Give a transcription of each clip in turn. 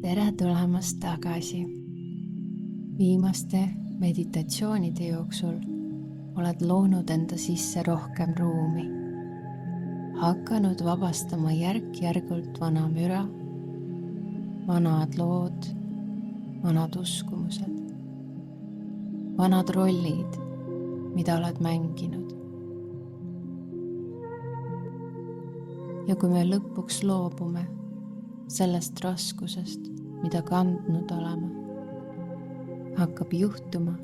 Tere tulemast tagasi. Viimaste meditatsioonide jooksul oled loonud enda sisse rohkem ruumi. Hakanud vabastama järk-järgult vana müra, vanad lood, vanad uskumused, vanad rollid, mida oled mänginud. Ja kui me lõpuks loobume sellest raskusest, mida kandnud oleme, hakkab juhtuma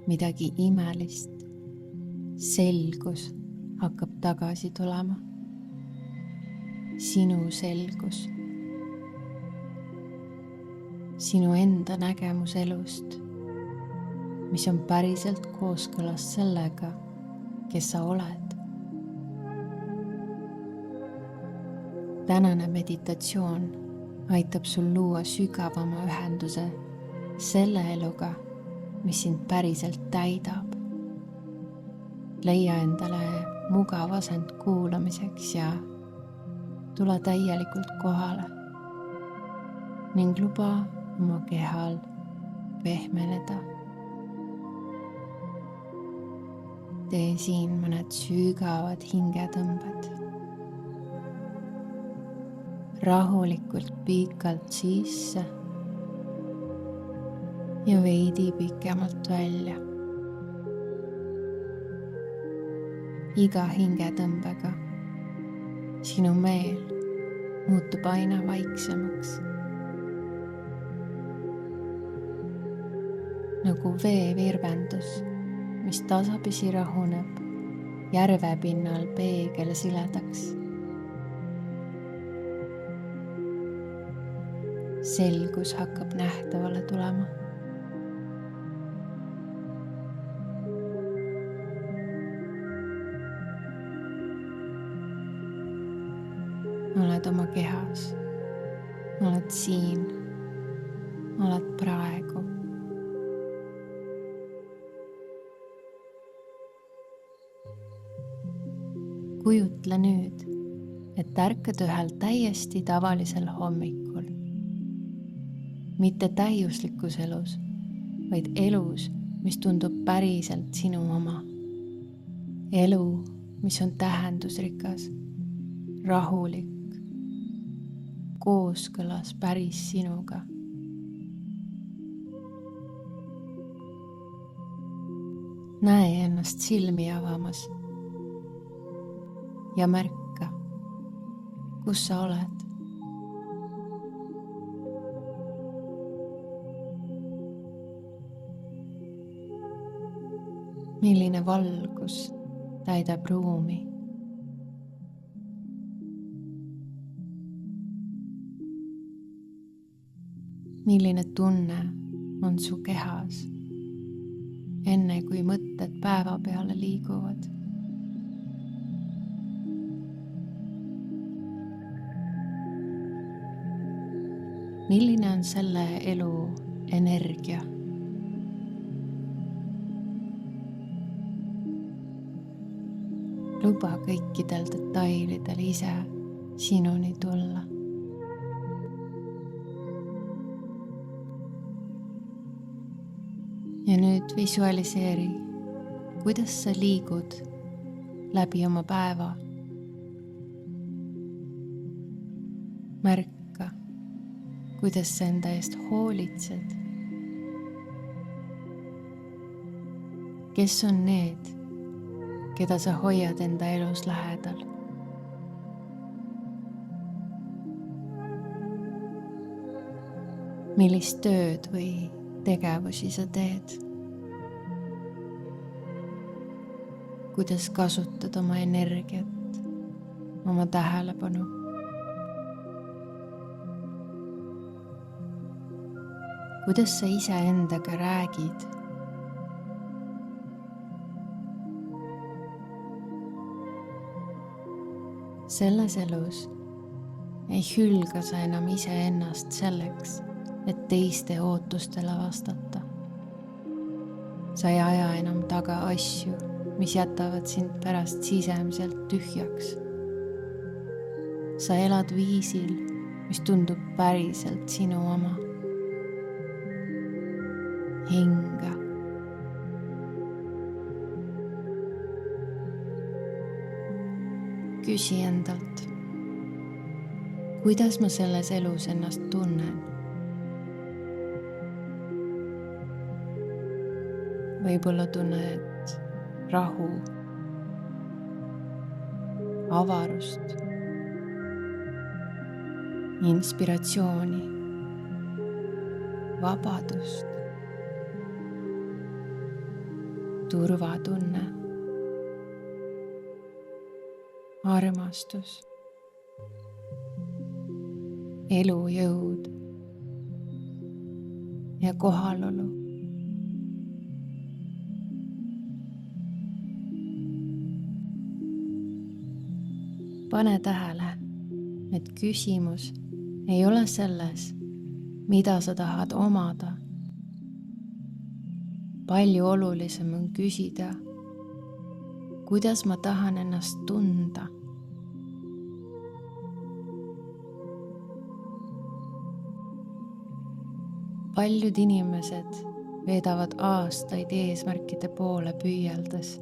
midagi imelist. Selgus hakkab tagasi tulema. Sinu selgus. Sinu enda nägemus elust, mis on päriselt kooskõlas sellega, kes sa oled. Tänane meditatsioon aitab sul luua sügavama ühenduse selle eluga, mis sind päriselt täidab. Leia endale mugav asend kuulamiseks ja tule täielikult kohale ning luba oma kehal pehmeneda. Tee siin mõned sügavad hingetõmbed. Rahulikult pikalt sisse ja veidi pikemalt välja. Iga hingetõmbega sinu meel muutub aina vaiksemaks. Nagu veevirvendus, mis tasapisi rahuneb järvepinnal peegelsiledaks. Selgus hakkab nähtavale tulema. Oled oma kehas, oled siin, oled praegu. Kujutle nüüd, et ärkad ühel täiesti tavalisel hommikul. Mitte täiuslikus elus, vaid elus, mis tundub päriselt sinu oma. Elu, mis on tähendusrikas, rahulik, kooskõlas päris sinuga. Näe ennast silmi avamas ja märka, kus sa oled. Milline valgus täidab ruumi. Milline tunne on su kehas, enne kui mõtted päeva peale liiguvad. Milline on selle elu energia? Luba kõikidel detailidel ise sinuni tulla. Ja nüüd visualiseeri, kuidas sa liigud läbi oma päeva. Märka, kuidas sa enda eest hoolitsed. Kes on need, keda sa hoiad enda elus lähedal? Millist tööd või tegevusi sa teed? Kuidas kasutad oma energiat, oma tähelepanu? Kuidas sa iseendaga räägid? Selles elus ei hülga sa enam iseennast selleks, et teiste ootustele vastata. Sa ei aja enam taga asju, mis jätavad sind pärast sisemiselt tühjaks. Sa elad viisil, mis tundub päriselt sinu oma. Hinga. Küsi endalt, kuidas ma selles elus ennast tunnen? Võib-olla tunned rahu, avarust, inspiratsiooni, vabadust, turvatunne, armastus, elujõud ja kohalolu. Pane tähele, et küsimus ei ole selles, mida sa tahad omada. Palju olulisem on küsida, kuidas ma tahan ennast tunda. Paljud inimesed veedavad aastaid eesmärkide poole püüeldes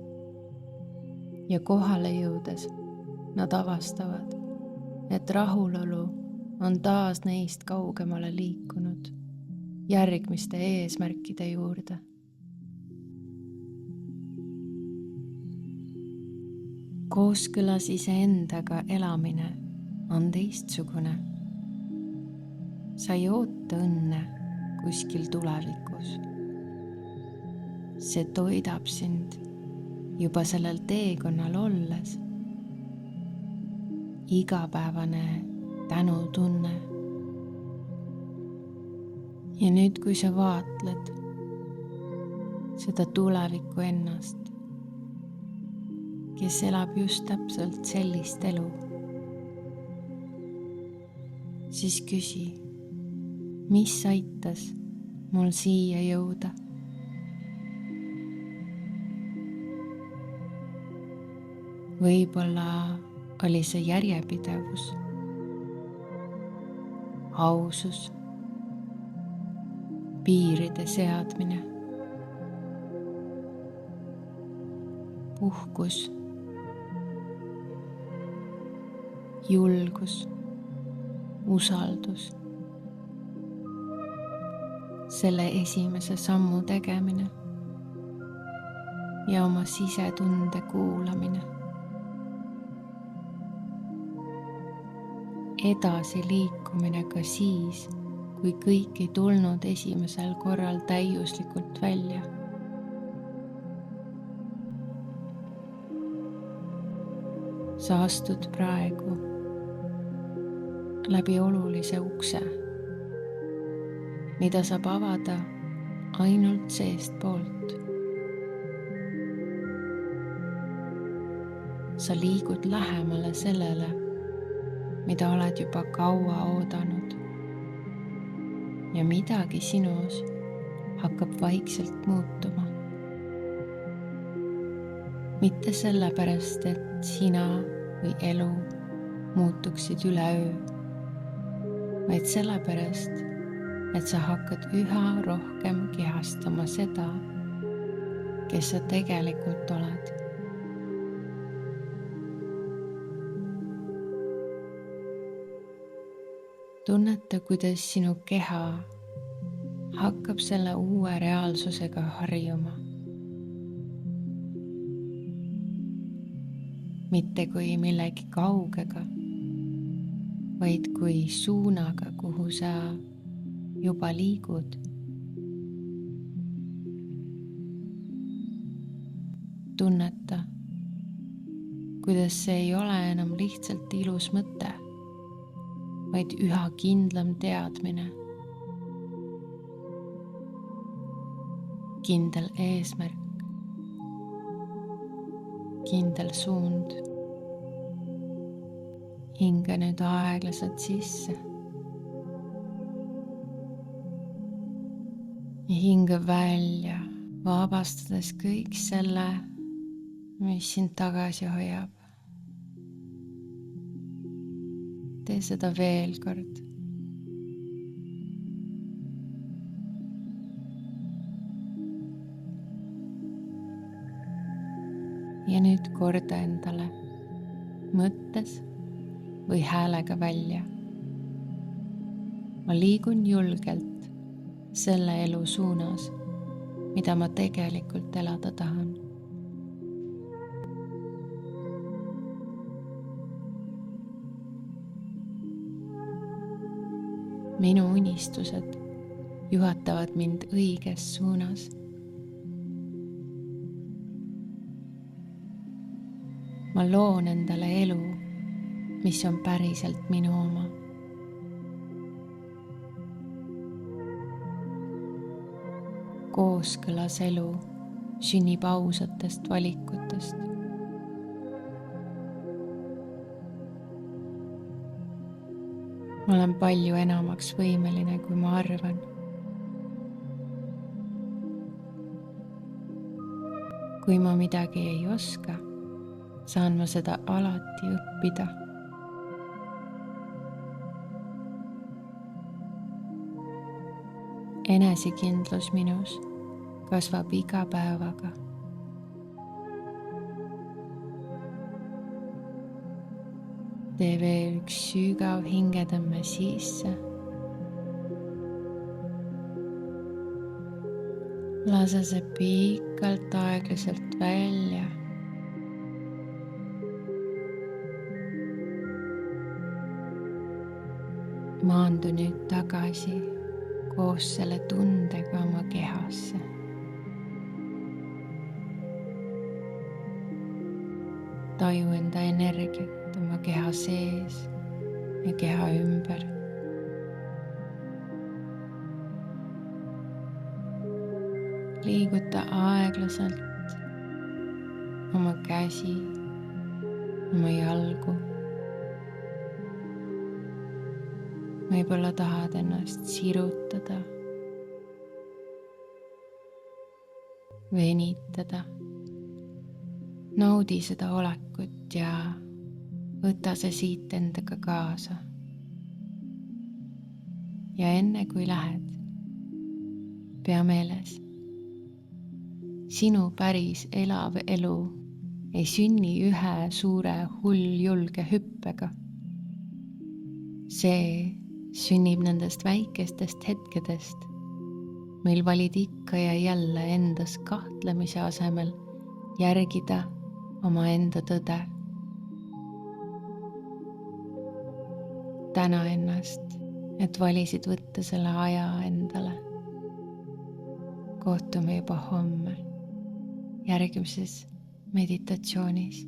ja kohale jõudes nad avastavad, et rahulolu on taas neist kaugemale liikunud järgmiste eesmärkide juurde. Kooskõlas iseendaga elamine on teistsugune. Sa ei oota õnne kuskil tulevikus. See toidab sind juba sellel teekonnal olles. Igapäevane tänutunne. Ja nüüd, kui sa vaatled seda tulevikku ennast, kes elab just täpselt sellist elu, siis küsi, mis aitas mul siia jõuda? Võib-olla oli see järjepidevus, ausus, piiride seadmine, puhkus, julgus, usaldus, selle esimese sammu tegemine ja oma sisetunde kuulamine. Edasi liikumine ka siis, kui kõik ei tulnud esimesel korral täiuslikult välja. Sa astud praegu läbi olulise ukse, mida saab avada ainult seestpoolt. Sa liigud lähemale sellele, mida oled juba kaua oodanud ja midagi sinus hakkab vaikselt muutuma. Mitte sellepärast, et sina või elu muutuksid üleöö, vaid sellepärast, et sa hakkad üha rohkem kehastama seda, kes sa tegelikult oled. Tunneta, kuidas sinu keha hakkab selle uue reaalsusega harjuma. Mitte kui millegi kaugega, vaid kui suunaga, kuhu sa juba liigud. Tunneta, kuidas see ei ole enam lihtsalt ilus mõte, vaid üha kindlam teadmine. Kindel eesmärk, kindel suund. Hinga nüüd aeglaselt sisse. Ja hinga välja, vabastades kõik selle, mis sind tagasi hoiab. Tee seda veel kord. ja nüüd korda endale mõttes või häälega välja. ma liigun julgelt selle elu suunas, mida ma tegelikult elada tahan. minu unistused juhatavad mind õiges suunas. ma loon endale elu, mis on päriselt minu oma. kooskõlas elu sünnib ausatest valikutest. ma olen palju enamaks võimeline, kui ma arvan. kui ma midagi ei oska, saan ma seda alati õppida. enesekindlus minus kasvab iga päevaga. tee veel üks sügav hingetõmme sisse. lase see pikalt aeglaselt välja. maandu nüüd tagasi koos selle tundega oma kehasse. taju enda energiat oma keha sees ja keha ümber. liiguta aeglaselt oma käsi, oma jalgu. võib-olla tahad ennast sirutada, venitada. naudi seda olekut ja võta see siit endaga kaasa. ja enne kui lähed, pea meeles, sinu päris elav elu ei sünni ühe suure hulljulge hüppega. see sünnib nendest väikestest hetkedest, mil valid ikka ja jälle endas kahtlemise asemel järgida omaenda tõde. täna ennast, et valisid võtta selle aja endale. kohtume juba homme järgmises meditatsioonis.